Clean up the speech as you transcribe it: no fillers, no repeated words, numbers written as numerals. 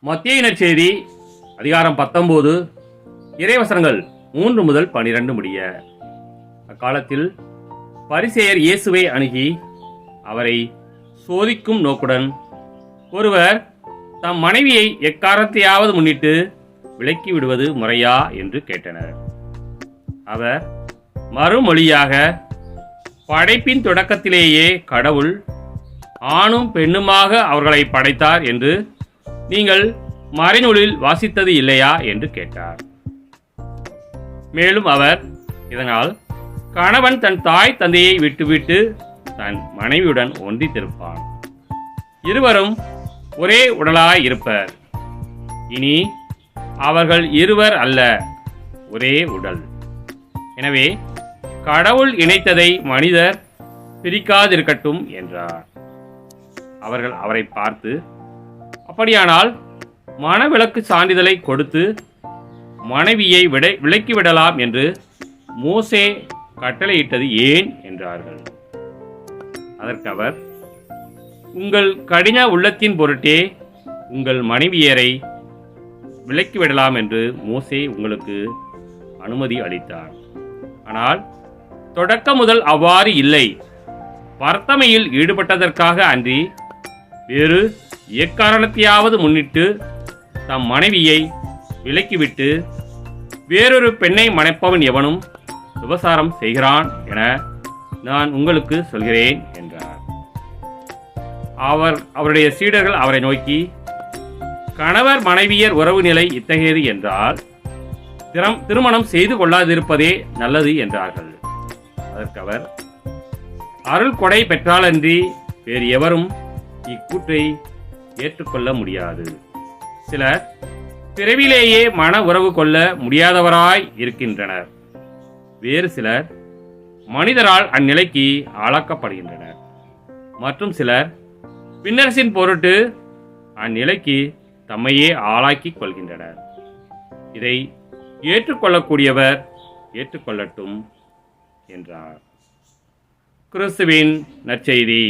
மத்தேயு நற்செய்தி அதிகாரம் 19 இறைவசனங்கள் 3 முதல் 12 முடிய. அக்காலத்தில் பரிசேயர் இயேசுவை அணுகி அவரை சோதிக்கும் நோக்குடன், ஒருவர் தம் மனைவியை எக்காரணத்தையாவது முன்னிட்டு விலக்கி விடுவது முறையா என்று கேட்டனர். அவர் மறுமொழியாக, படைப்பின் தொடக்கத்திலேயே கடவுள் ஆணும் பெண்ணுமாக அவர்களை படைத்தார் என்று நீங்கள் மறைநூலில் வாசித்தது இல்லையா என்று கேட்டார். மேலும் அவர், இதனால் கணவன் தன் தாய் தந்தையை விட்டுவிட்டு தன் மனைவியுடன் ஒன்றித்திருப்பான், இருவரும் ஒரே உடலாய் இருப்பர், இனி அவர்கள் இருவர் அல்ல, ஒரே உடல். எனவே கடவுள் இணைத்ததை மனிதர் பிரிக்காதிருக்கட்டும் என்றார். அவர்கள் அவரை பார்த்து, அப்படியானால் மணவிலக்கு சான்றிதழை கொடுத்து மனைவியை விலக்கிவிடலாம் என்று மோசே கட்டளையிட்டது ஏன் என்றார்கள். அதற்கு அவர், உங்கள் கடின உள்ளத்தின் பொருட்டே உங்கள் மனைவியரை விலக்கிவிடலாம் என்று மோசே உங்களுக்கு அனுமதி அளித்தார். ஆனால் தொடக்கம் முதல் அவ்வாறு இல்லை. வர்த்தமையில் ஈடுபட்டதற்காக அன்றி வேறு எக்காரணத்தையாவது முன்னிட்டு தம் மனைவியை விலக்கிவிட்டு வேறொரு பெண்ணை மணப்பவன் எவனும் விபசாரம் செய்கிறான் என நான் உங்களுக்கு சொல்கிறேன் என்றார். அவருடைய சீடர்கள் அவரை நோக்கி, கணவர் மனைவியர் உறவு நிலை இத்தகையது என்றால் திருமணம் செய்து கொள்ளாதிருப்பதே நல்லது என்றார்கள். அதற்கு அவர், அருள் கொடை பெற்றாலன்றி வேறு எவரும் இக்கூற்றை ஏற்றுக்கொள்ள முடியாது. சிலர் பிறவிலேயே மன உறவு கொள்ள முடியாதவராய் இருக்கின்றனர். வேறு சிலர் மனிதரால் அந்நிலைக்கு ஆளாக்கப்படுகின்றனர். மற்றும் சிலர் பின்னரசின் பொருட்டு அந்நிலைக்கு தம்மையே ஆளாக்கிக் கொள்கின்றனர். இதை ஏற்றுக்கொள்ளக்கூடியவர் ஏற்றுக்கொள்ளட்டும் என்றார். கிறிஸ்துவின் நற்செய்தி.